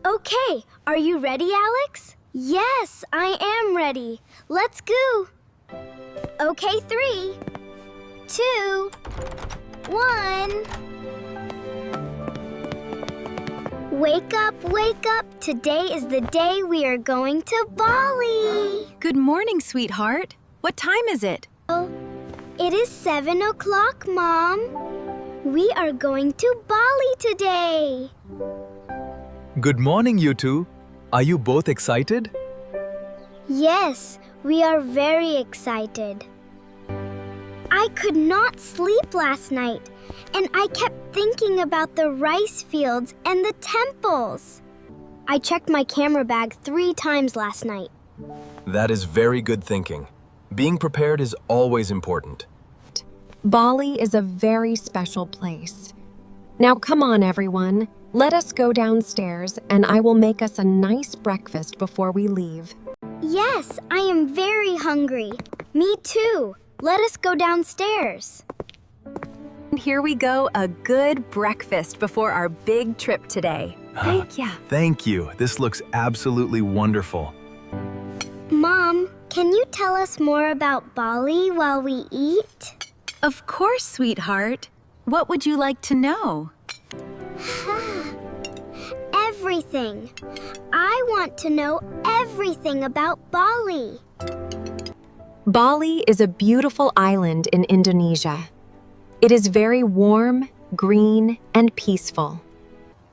Okay, are you ready, Alex? Yes, I am ready. Let's go. Okay, 3, 2, 1. Wake up, wake up. Today is the day we are going to Bali. Good morning, sweetheart. What time is it? It is 7 o'clock, Mom. We are going to Bali today. Good morning, you two. Are you both excited? Yes, we are very excited. I could not sleep last night, and I kept thinking about the rice fields and the temples. I checked my camera bag 3 times last night. That is very good thinking. Being prepared is always important. Bali is a very special place. Now come on, everyone. Let us go downstairs and I will make us a nice breakfast before we leave. Yes, I am very hungry. Me too. Let us go downstairs. Here we go, a good breakfast before our big trip today. Thank ya. Thank you. This looks absolutely wonderful. Mom, can you tell us more about Bali while we eat? Of course, sweetheart. What would you like to know? Everything. I want to know everything about Bali. Bali is a beautiful island in Indonesia. It is very warm, green, and peaceful.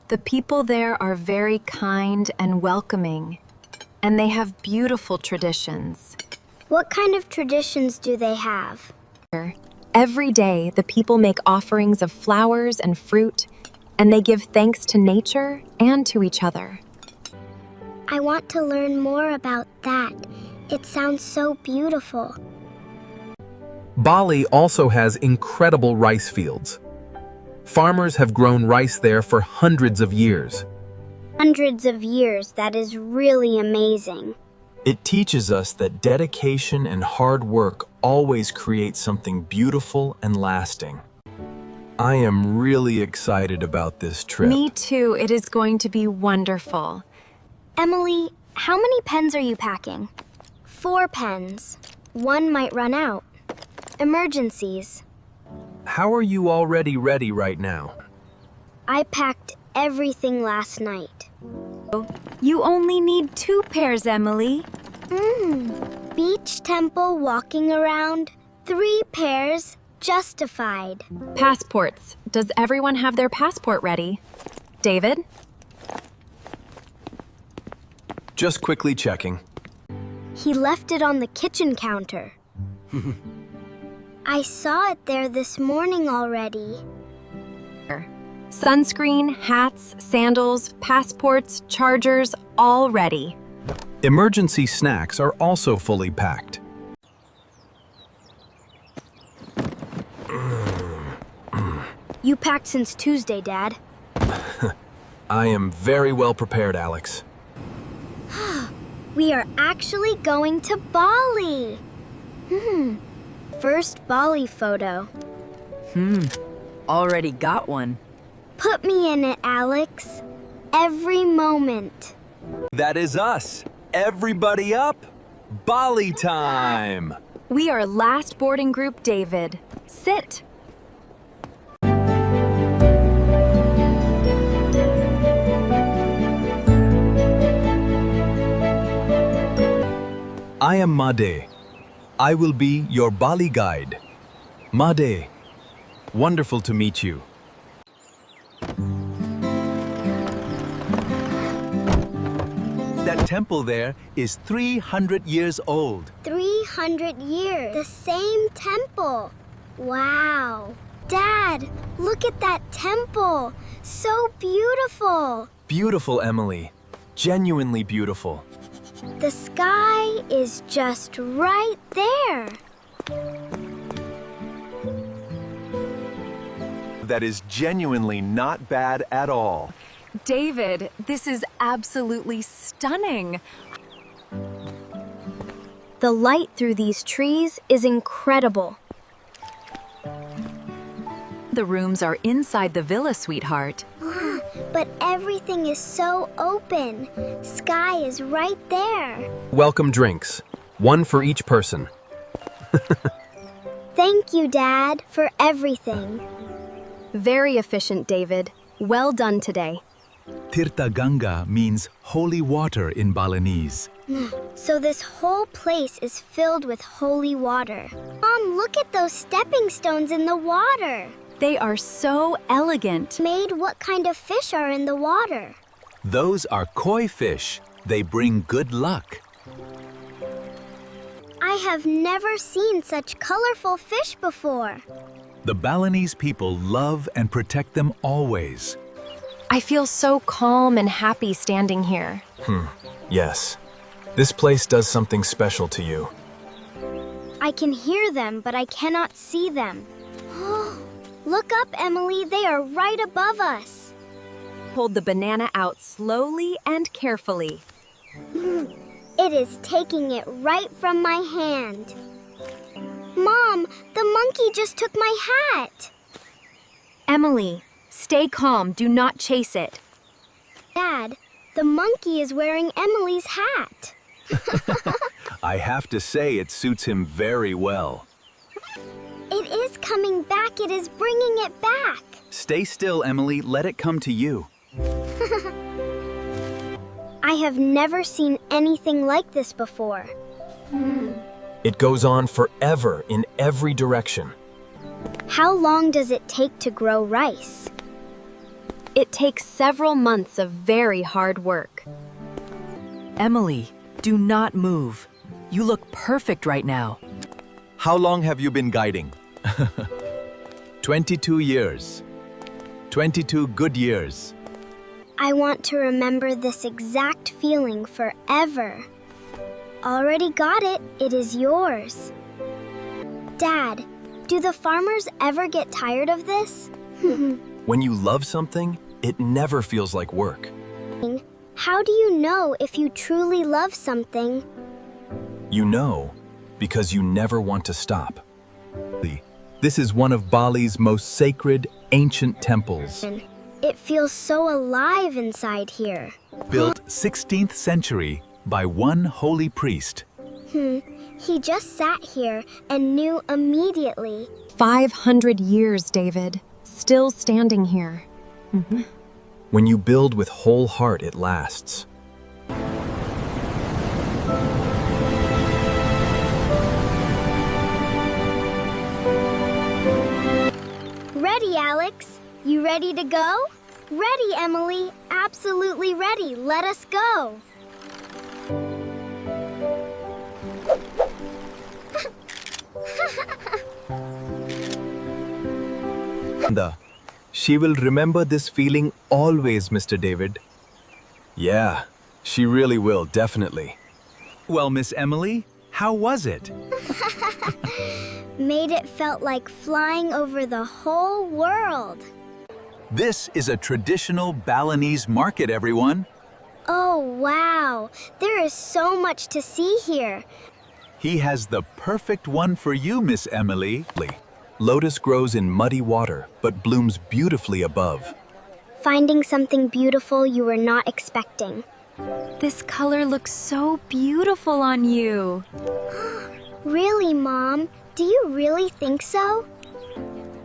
The people there are very kind and welcoming, and they have beautiful traditions. What kind of traditions do they have? Every day, the people make offerings of flowers and fruit, and they give thanks to nature and to each other. I want to learn more about that. It sounds so beautiful. Bali also has incredible rice fields. Farmers have grown rice there for hundreds of years. Hundreds of years, that is really amazing. It teaches us that dedication and hard work always create something beautiful and lasting. I am really excited about this trip. Me too. It is going to be wonderful. Emily, how many pens are you packing? 4 pens. 1 might run out. Emergencies. How are you already ready right now? I packed everything last night. You only need 2 pairs, Emily. Beach temple walking around. 3 pairs justified. Passports. Does everyone have their passport ready? David? Just quickly checking. He left it on the kitchen counter. I saw it there this morning already. Sunscreen, hats, sandals, passports, chargers, all ready. Emergency snacks are also fully packed. You packed since Tuesday, Dad. I am very well prepared, Alex. We are actually going to Bali. First Bali photo. Already got one. Put me in it, Alex. Every moment. That is us. Everybody up. Bali time. We are last boarding group, David. Sit. I am Made. I will be your Bali guide. Made, wonderful to meet you. That temple there is 300 years old. 300 years. The same temple. Wow. Dad, look at that temple. So beautiful. Beautiful, Emily. Genuinely beautiful. The sky is just right there. That is genuinely not bad at all. David, this is absolutely stunning. The light through these trees is incredible. The rooms are inside the villa, sweetheart. but everything is so open. Sky is right there. Welcome drinks. One for each person. Thank you, Dad, for everything. Very efficient, David. Well done today. Tirtha Ganga means holy water in Balinese. So this whole place is filled with holy water. Mom, look at those stepping stones in the water. They are so elegant. Made what kind of fish are in the water? Those are koi fish. They bring good luck. I have never seen such colorful fish before. The Balinese people love and protect them always. I feel so calm and happy standing here. Yes. This place does something special to you. I can hear them, but I cannot see them. Look up, Emily. They are right above us. Hold the banana out slowly and carefully. It is taking it right from my hand. Mom, the monkey just took my hat. Emily, stay calm. Do not chase it. Dad, the monkey is wearing Emily's hat. I have to say it suits him very well. It is coming back. It is bringing it back. Stay still, Emily. Let it come to you. I have never seen anything like this before. It goes on forever in every direction. How long does it take to grow rice? It takes several months of very hard work. Emily, do not move. You look perfect right now. How long have you been guiding? 22 years. 22 good years. I want to remember this exact feeling forever. Already got it. It is yours. Dad, do the farmers ever get tired of this? When you love something, it never feels like work. How do you know if you truly love something? You know, because you never want to stop. This is one of Bali's most sacred, ancient temples. It feels so alive inside here. Built 16th century by one holy priest. He just sat here and knew immediately. 500 years, David. Still standing here. When you build with whole heart, it lasts. Ready, Alex? You ready to go? Ready, Emily. Absolutely ready. Let us go. She will remember this feeling always, Mr. David. Yeah, she really will, definitely. Well, Miss Emily, how was it? Made it felt like flying over the whole world. This is a traditional Balinese market, everyone. Oh, wow. There is so much to see here. He has the perfect one for you, Miss Emily. Lotus grows in muddy water, but blooms beautifully above. Finding something beautiful you were not expecting. This color looks so beautiful on you. Really, Mom? Do you really think so?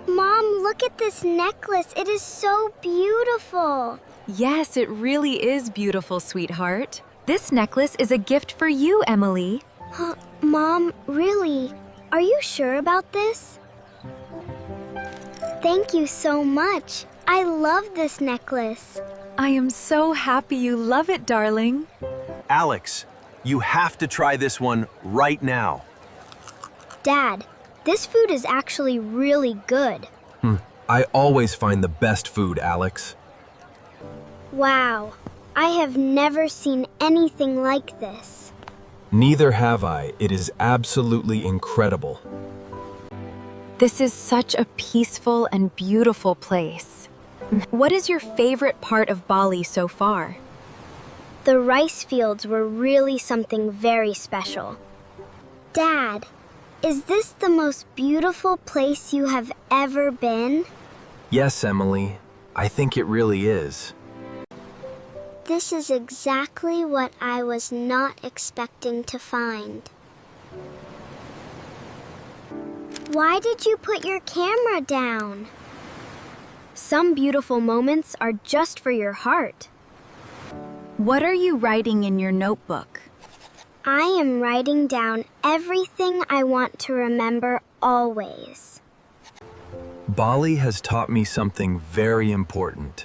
Mom, look at this necklace. It is so beautiful. Yes, it really is beautiful, sweetheart. This necklace is a gift for you, Emily. Mom, really? Are you sure about this? Thank you so much. I love this necklace. I am so happy you love it, darling. Alex, you have to try this one right now. Dad, this food is actually really good. I always find the best food, Alex. Wow, I have never seen anything like this. Neither have I. It is absolutely incredible. This is such a peaceful and beautiful place. What is your favorite part of Bali so far? The rice fields were really something very special. Dad, is this the most beautiful place you have ever been? Yes, Emily. I think it really is. This is exactly what I was not expecting to find. Why did you put your camera down? Some beautiful moments are just for your heart. What are you writing in your notebook? I am writing down everything I want to remember always. Bali has taught me something very important.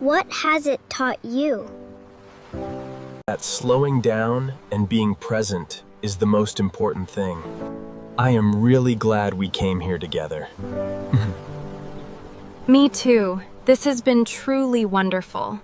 What has it taught you? That slowing down and being present is the most important thing. I am really glad we came here together. Me too. This has been truly wonderful.